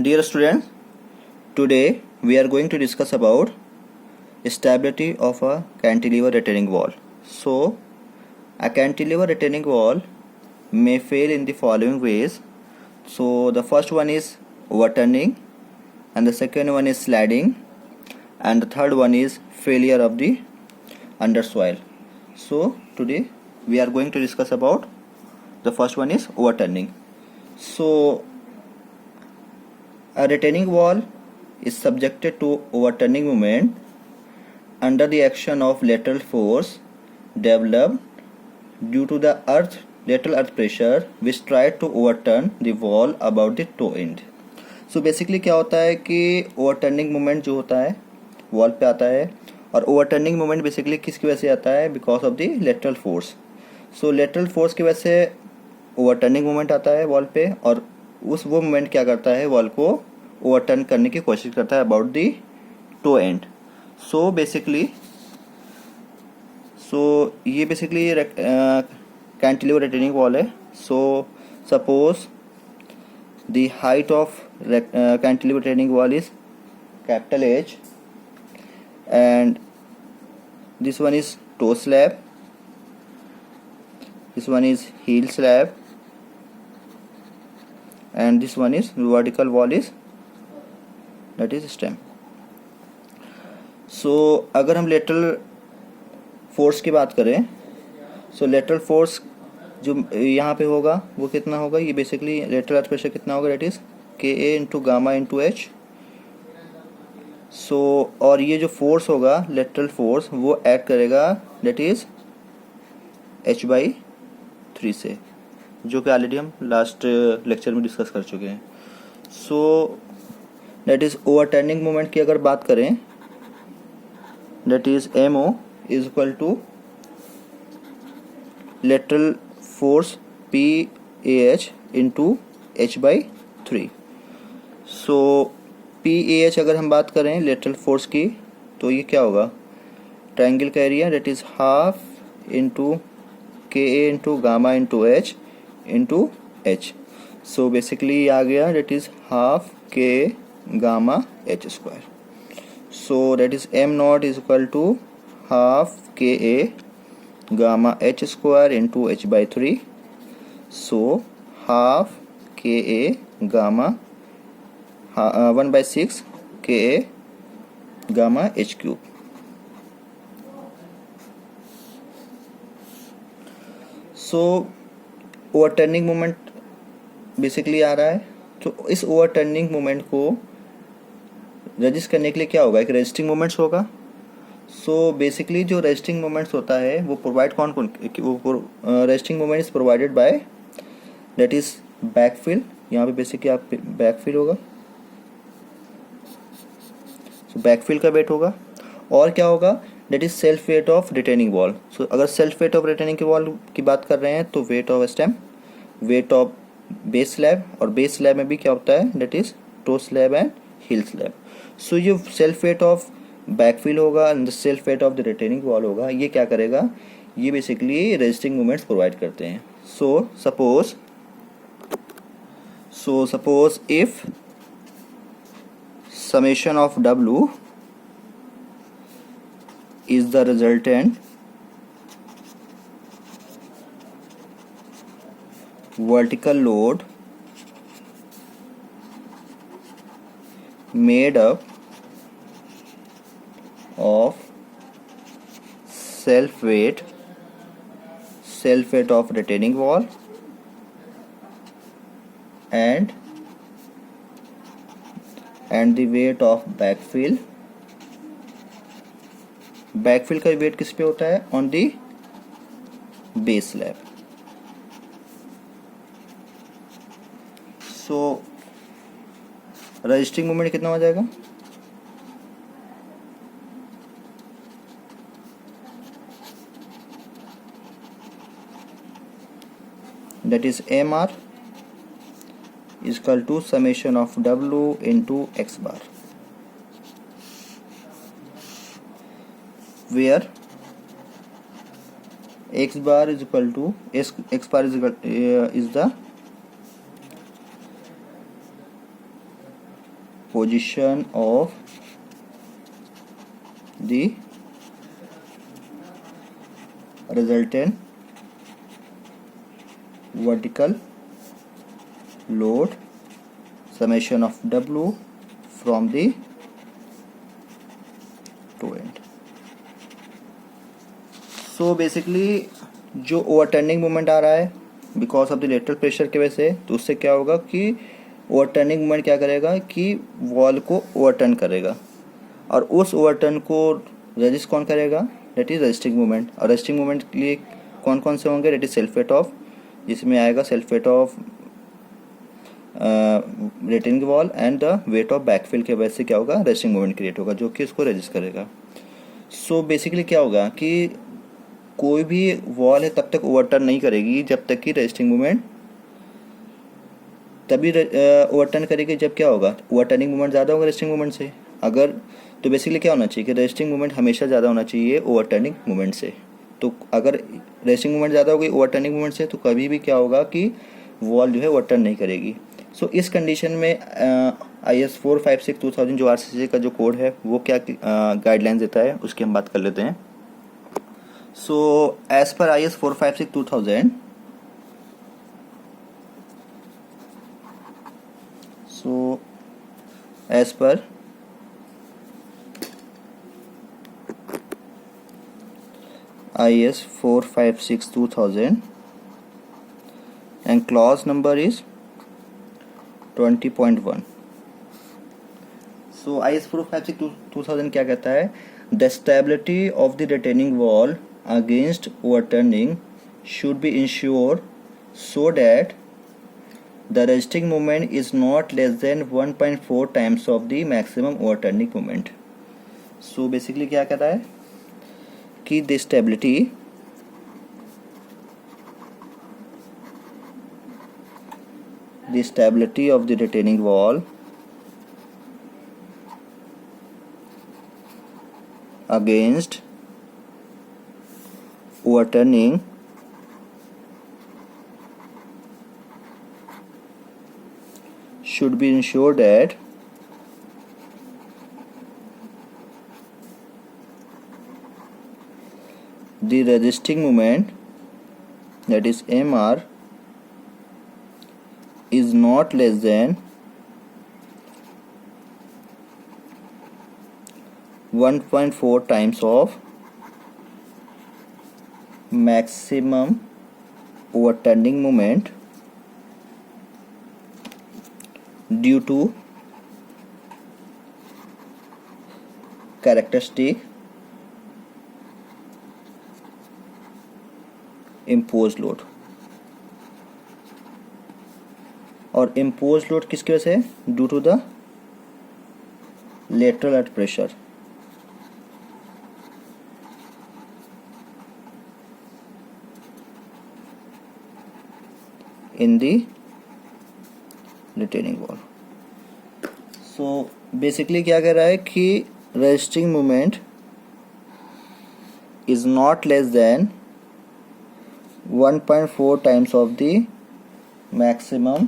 Dear students, today we are going to discuss about stability of a cantilever retaining wall. So, a cantilever retaining wall may fail in the following ways. So, the first one is overturning, and the second one is sliding, and the third one is failure of the undersoil. So, today we are going to discuss about the first one is overturning. So, a retaining wall is subjected to overturning moment under the action of lateral force developed due to the lateral earth pressure which tried to overturn the wall about the toe end. So basically क्या होता है कि overturning moment जो होता है wall पे आता है, और overturning moment basically किसकी वजह से आता है? Because of the lateral force. So lateral force की वजह से overturning moment आता है wall पे, और उस वो मोमेंट क्या करता है, वॉल को ओवरटर्न करने की कोशिश करता है अबाउट दी टो एंड. सो ये बेसिकली कैंटिलीवर रिटेनिंग वॉल है. So suppose the height of cantilever retaining wall is capital H and this one is toe slab, this one is heel slab, and this one is vertical wall is that is stem. So अगर हम lateral force की बात करें, सो lateral force जो यहाँ पे होगा वो कितना होगा? ये बेसिकली लेटरल अर्थ प्रेशर कितना होगा? That is Ka into gamma into H. So और ये जो फोर्स होगा लेटरल फोर्स वो ऐड करेगा डेट इज H/3 से, जो कि ऑलरेडी हम लास्ट लेक्चर में डिस्कस कर चुके हैं. So that is overturning moment की अगर बात करें, that is MO is equal to lateral force PAH into H/3. So PAH अगर हम बात करें लेटरल फोर्स की, तो ये क्या होगा? ट्रायंगल का area that is half into Ka into gamma into H into H. So basically आ गया that is half K gamma H square. So that is M not is equal to half Ka gamma H square into H/3. So half Ka gamma 1/6 Ka gamma H cube. So overturning moment basically आ रहा है. तो इस overturning moment को resist करने के लिए क्या होगा? एक रेजिस्टिंग मोमेंट्स होगा. सो बेसिकली जो रेजिस्टिंग मोमेंट्स होता है वो प्रोवाइड कौन resisting moment is provided by that is backfill. यहाँ पे बेसिकली आप बैकफिल होगा, सो बैकफिल का वेट होगा. और क्या होगा? That is self weight of retaining wall. So अगर self weight of retaining wall की बात कर रहे हैं तो weight of stem, weight of base slab, और बेस स्लैब में भी क्या होता है? That is toe slab and heel slab. So ये सेल्फ वेट ऑफ बैकफिल होगा and the self weight of the retaining wall होगा. ये क्या करेगा? ये बेसिकली रेजिस्टिंग मोमेंट्स प्रोवाइड करते हैं. So suppose if summation of W is the resultant vertical load made up of self weight of retaining wall and the weight of backfill. Backfill का wait किस पे होता है? On the base slab. So resisting moment कितना हो जाएगा? That is MR is equal to summation of W into X bar, where x bar is equal to x bar is the position of the resultant vertical load summation of W from the to end. So basically जो overturning moment आ रहा है because of the lateral pressure की वजह से, तो उससे क्या होगा कि ओवरटर्निंग मोमेंट क्या करेगा कि वॉल को ओवरटर्न करेगा, और उस ओवरटर्न को रजिस्ट कौन करेगा, दैट इज रजिस्टिंग मोमेंट। और रजिस्टिंग मोमेंट के लिए कौन कौन से होंगे, that is self weight of, जिसमें आएगा self weight of retaining wall and the wait of backfill के वजह से क्या होगा, रजिस्टिंग मोमेंट क्रिएट होगा जो कि इसको रजिस्ट करेगा। सो बेसिकली क्या होगा कि कोई भी वॉल है तब तक ओवरटर्न नहीं करेगी जब तक कि रजिस्टिंग मोमेंट, तभी ओवरटर्न करेगी जब क्या होगा, ओवरटर्निंग मोमेंट ज़्यादा होगा रजिस्टिंग मोमेंट से। अगर तो बेसिकली क्या होना चाहिए कि रजिस्टिंग मोमेंट हमेशा ज़्यादा होना चाहिए ओवरटर्निंग मोमेंट से। तो अगर रजिस्टिंग मोमेंट ज़्यादा होगी ओवरटर्निंग मोमेंट से, तो कभी भी क्या होगा कि वॉल जो है ओवरटर्न नहीं करेगी। सो इस कंडीशन में IS 456-2000 जो RCC का जो कोड है वो क्या गाइडलाइंस देता है उसकी हम बात कर लेते हैं। So as per IS 456-2000, so as per IS 456-2000 and clause number is 20.1. So IS 456-2000 क्या कहता है, the stability of the retaining wall against overturning should be ensured so that the resisting moment is not less than 1.4 times of the maximum overturning moment. So basically क्या कहता है कि the stability of the retaining wall against overturning should be ensured that the resisting moment, that is MR, is not less than 1.4 times of maximum overturning moment due to characteristic imposed load। और imposed load किसकी वजह से, due to the lateral earth pressure। in the retaining wall। so basically क्या कह रहा है कि resisting moment is not less than 1.4 times of the maximum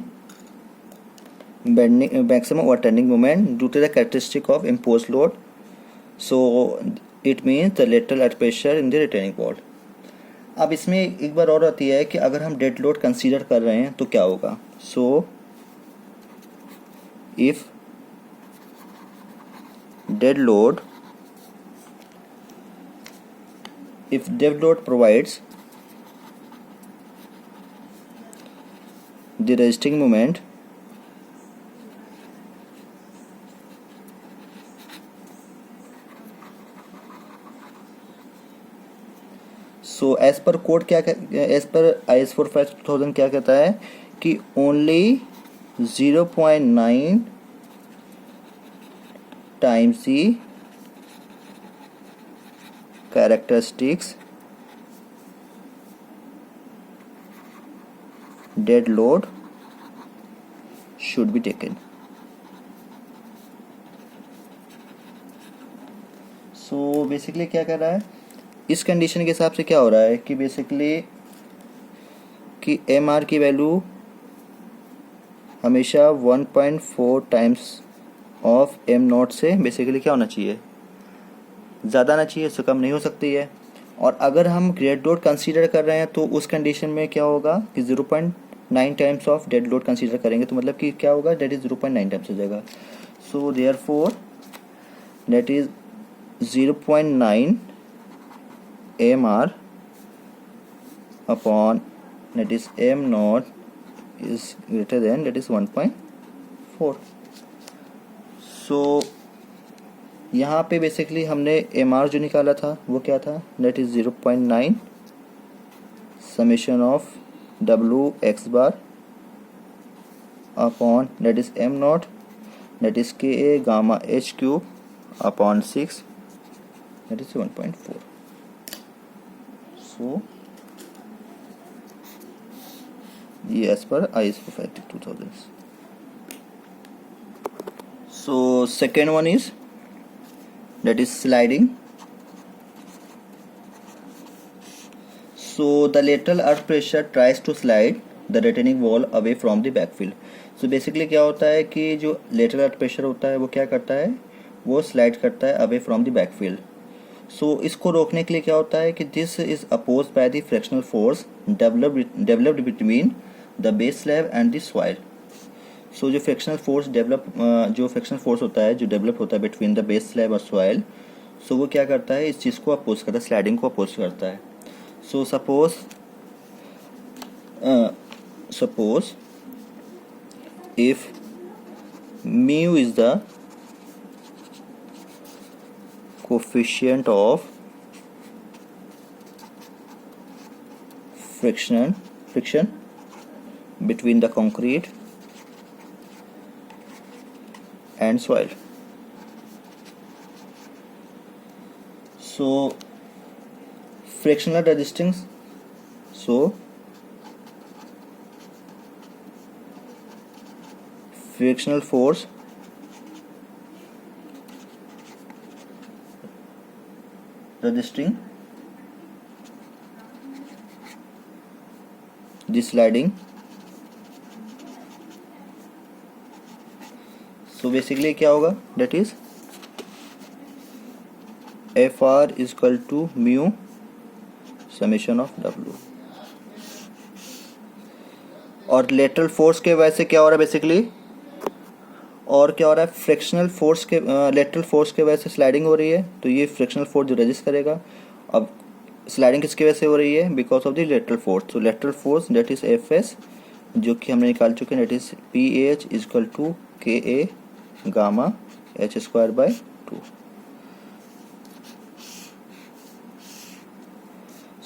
overturning moment due to the characteristic of imposed load। so it means the lateral earth pressure in the retaining wall। अब इसमें एक बार और आती है कि अगर हम डेड लोड कंसीडर कर रहे हैं तो क्या होगा। So if dead load provides the resisting moment so as per code क्या, एज पर IS 456-2000 क्या कहता है कि only 0.9 times the characteristics dead load should be taken. So basically क्या कर रहा है, इस कंडीशन के हिसाब से क्या हो रहा है कि बेसिकली कि MR की वैल्यू हमेशा 1.4 टाइम्स ऑफ एम नॉट से बेसिकली क्या होना चाहिए, ज़्यादा आना चाहिए, इससे कम नहीं हो सकती है। और अगर हम डेड लोड कंसीडर कर रहे हैं तो उस कंडीशन में क्या होगा कि 0.9 times of dead load consider करेंगे, तो मतलब कि क्या होगा, डेट इज़ 0.9 टाइम्स हो जाएगा। So therefore that is 0.9 MR upon that is M naught is greater than that is 1.4। सो यहाँ पे बेसिकली हमने MR जो निकाला था वो क्या था, that is 0.9 summation of W x bar upon that is M naught that is Ka gamma H cube upon 6 that is 1.4। so ये as per ISO 2000। so second one is that is sliding। so the lateral earth pressure tries to slide the retaining wall away from the backfill। so basically क्या होता है कि जो lateral earth pressure होता है वो क्या करता है, वो स्लाइड करता है away from the backfill। so इसको रोकने के लिए क्या होता है कि this is opposed by the frictional force developed between the base slab and the soil। so जो फ्रिक्शनल फोर्स होता है, जो डेवलप होता है बिटवीन द बेस स्लैब और सॉइल, सो वो क्या करता है, इस चीज़ को अपोज करता है, स्लाइडिंग को अपोज करता है। So suppose if mu is the coefficient of friction between the concrete and soil। so frictional resistance, so frictional force resisting the sliding। so basically क्या होगा, that is FR is equal to mu summation of W। और lateral force के वजह से क्या हो रहा है बेसिकली, और क्या हो रहा है, फ्रिक्शनल फोर्स के लेटरल फोर्स के वजह से स्लाइडिंग हो रही है, तो ये फ्रिक्शनल फोर्स जो रेजिस्ट करेगा। अब स्लाइडिंग किसकी वजह से हो रही है, because of the lateral force. तो lateral force that is FS जो कि हमने निकाल चुके हैं, that is PH is equal to KA gamma H square by 2।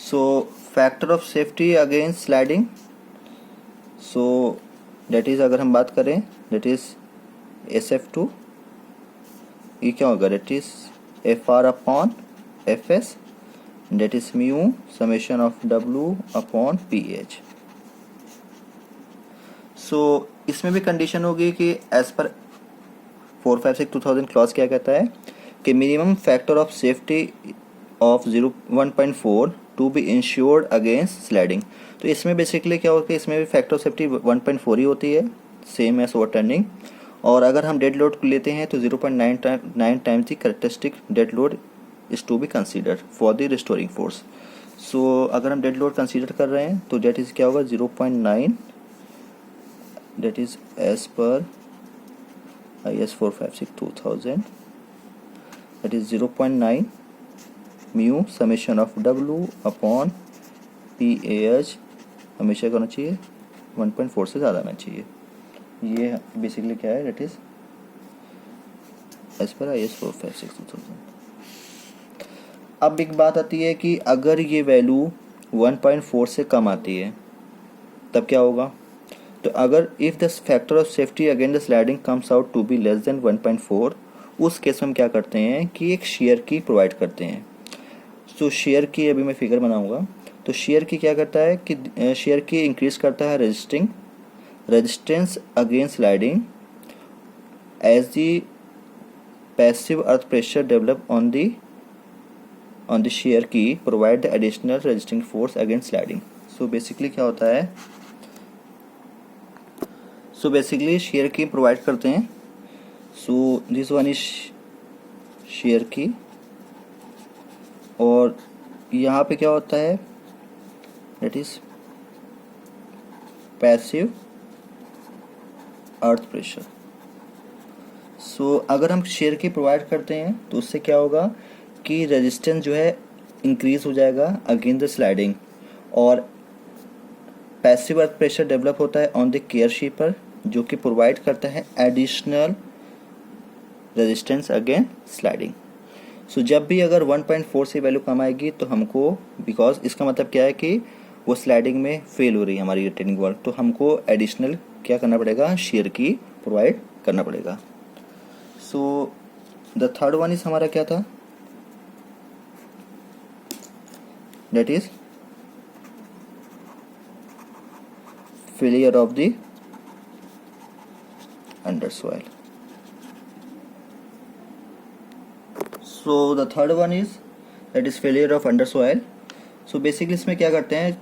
So factor of safety against sliding, so that is अगर हम बात करें डेट इज SF2, ये क्या होगा, that is FR upon FS that is mu summation of W upon PH। So इसमें भी condition होगी कि एज पर 456/2000 क्लॉज क्या कहता है कि minimum factor of safety of 1.4 to be insured against sliding. तो इसमें बेसिकली क्या होता है, इसमें भी फैक्टर ऑफ सेफ्टी 1.4 ही होती है, सेम एज ओवरटर्निंग। और अगर हम डेड लोड लेते हैं तो 0.9 times the characteristic dead load is to be consider for the restoring force. So अगर हम डेड लोड कंसीडर कर रहे हैं तो डेट इज क्या होगा 0.9, that is as per IS 456/2000 that is 0.9 mu summation of W upon PAH हमेशा क्या होना चाहिए, 1.4 से ज़्यादा आना चाहिए। ये बेसिकली क्या है, that is as per IS 456/2000। अब एक बात आती है कि अगर ये वैल्यू 1.4 से कम आती है तब क्या होगा, तो अगर if the factor of safety against the sliding comes out to be less than 1.4, उस केस में हम क्या करते हैं कि एक शेयर की प्रोवाइड करते हैं। सो शेयर की अभी मैं फिगर बनाऊंगा। तो शेयर की क्या करता है कि शेयर की इंक्रीज करता है resistance against sliding as the passive earth pressure develop on the shear key provide the additional resisting force against sliding. So basically क्या होता है, so basically shear key provide करते हैं। So this one is shear key, और यहाँ पे क्या होता है, that is passive earth pressure. So अगर हम शेयर की प्रोवाइड करते हैं तो उससे क्या होगा कि रेजिस्टेंस जो है इंक्रीज हो जाएगा अगेंस्ट द स्लाइडिंग, और पैसिव अर्थ प्रेशर डेवलप होता है ऑन द केयर शीपर, जो कि प्रोवाइड करता है एडिशनल रेजिस्टेंस अगेंस्ट स्लाइडिंग। सो जब भी अगर 1.4 से वैल्यू कम आएगी तो हमको, बिकॉज इसका मतलब क्या है कि वो स्लाइडिंग में फेल हो रही है हमारी रिटेनिंग वॉल, तो हमको एडिशनल क्या करना पड़ेगा, शेयर की प्रोवाइड करना पड़ेगा। So the third one is हमारा क्या था, that is failure of the under soil. So the third one is that is failure of under soil. So basically इसमें क्या करते हैं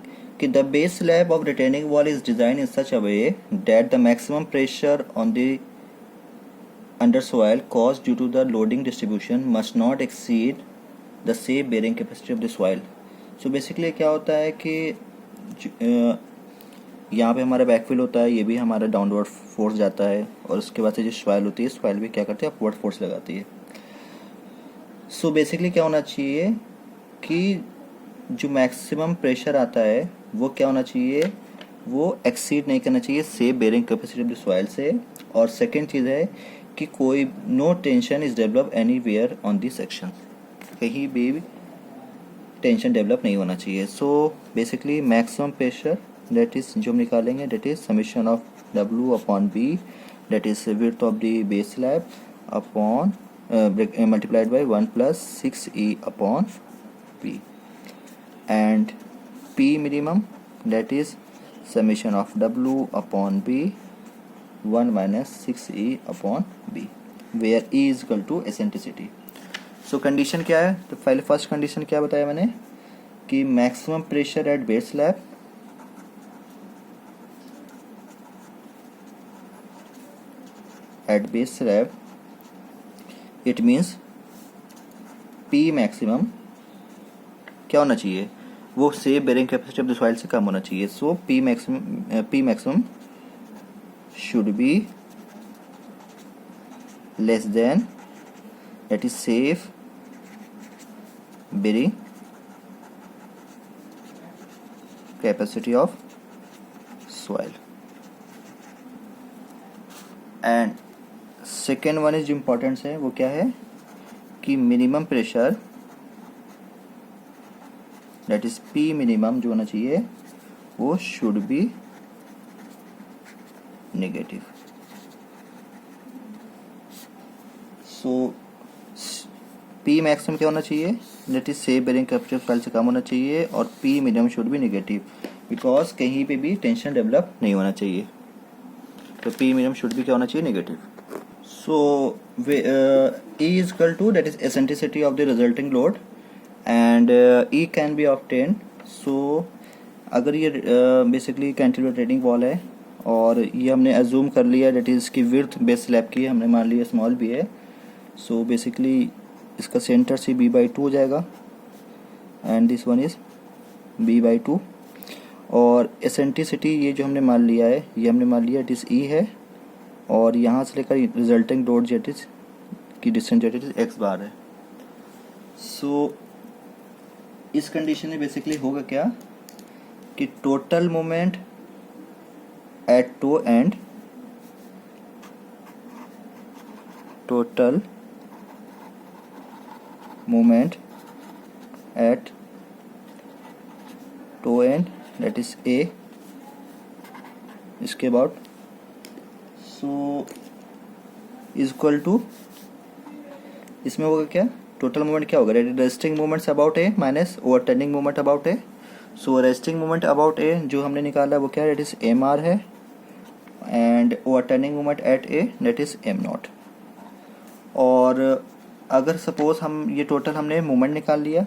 कि the base slab of retaining wall is design in such a way that the maximum pressure on the under soil caused due to the loading distribution must not exceed the safe bearing capacity of the soil। So basically क्या होता है कि यहाँ पे हमारा backfill होता है, ये भी हमारा डाउनवर्ड फोर्स जाता है, और उसके बाद से जो सॉइल होती है, सॉइल भी क्या करती है, अपवर्ड फोर्स लगाती है। सो बेसिकली क्या होना चाहिए कि जो मैक्सिमम प्रेशर आता है वो क्या होना चाहिए, वो एक्सीड नहीं करना चाहिए safe bearing capacity of the soil से। और सेकेंड चीज़ है कि कोई no tension is develop anywhere on this section, कहीं भी टेंशन डेवलप नहीं होना चाहिए। So basically maximum pressure that is जो हम निकालेंगे, that is summation of W upon B, that is width of the base slab upon multiplied by 1 + 6E upon P, and P minimum that is summation of W upon B 1 minus 6E upon B, where E is equal to eccentricity। So condition क्या है, तो पहले first condition क्या बताया मैंने कि maximum pressure at base slab it means P maximum क्या होना चाहिए, वो safe bearing capacity of the soil से कम होना चाहिए। सो P maximum should be less then that is safe bearing capacity of soil. And second one is जो importance है वो क्या है कि minimum pressure that is P minimum जो होना चाहिए वो should be negative. So P maximum क्या होना चाहिए, that is safe bearing capacity of soil से कम होना चाहिए, और P minimum should be negative, because कहीं पे भी टेंशन डेवलप नहीं होना चाहिए, तो P मिनिमम शुड बी क्या होना चाहिए, negative. So E is equal to that is eccentricity of the resulting load and E can be obtain. So अगर ये बेसिकली कैंटिलीवर रिटेनिंग वॉल है और ये हमने अज्यूम कर लिया दैट इज इसकी विड्थ बेस स्लैब की हमने मान लिया स्मॉल b है। सो बेसिकली इसका सेंटर से B/2 हो जाएगा and this one is B/2, और एसेंट्रिसिटी ये जो हमने मान लिया है, ये हमने मान लिया इट इज़ E है, और यहाँ से लेकर रिजल्टिंग लोड जेट इज की distance that is x bar है। सो इस कंडीशन में बेसिकली होगा क्या कि total moment at toe and total moment at toe and that is A इसके बाद सो इज इक्वल टू, इसमें होगा क्या, टोटल मोमेंट क्या होगा, resting moments about A minus overturning moment about A। So resting moment about A जो हमने निकाला वो क्या है, दैट इज mr है, and overturning moment at A that is m0। और अगर सपोज हम ये टोटल हमने मोमेंट निकाल लिया,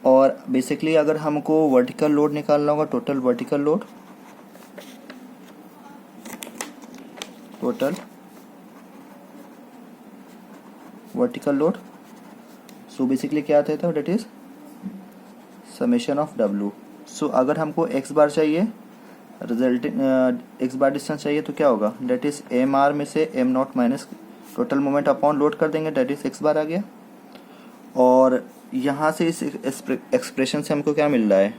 और बेसिकली अगर हमको वर्टिकल लोड निकालना होगा, total vertical load, total vertical load, so basically क्या आता है, that is summation of W। So अगर हमको x बार चाहिए, रिजल्टिंग x बार डिस्टेंस चाहिए, तो क्या होगा, डेट इज एम आर में से am not minus total moment upon load कर देंगे, डेट इज x बार आ गया। और यहाँ से इस एक्सप्रेशन से हमको क्या मिल रहा है,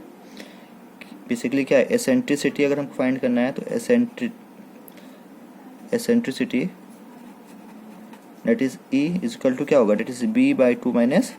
बेसिकली क्या है, एसेंट्रिसिटी अगर हमको फाइंड करना है तो eccentricity that is E is equal to क्या होगा, डेट इज B/2 माइनस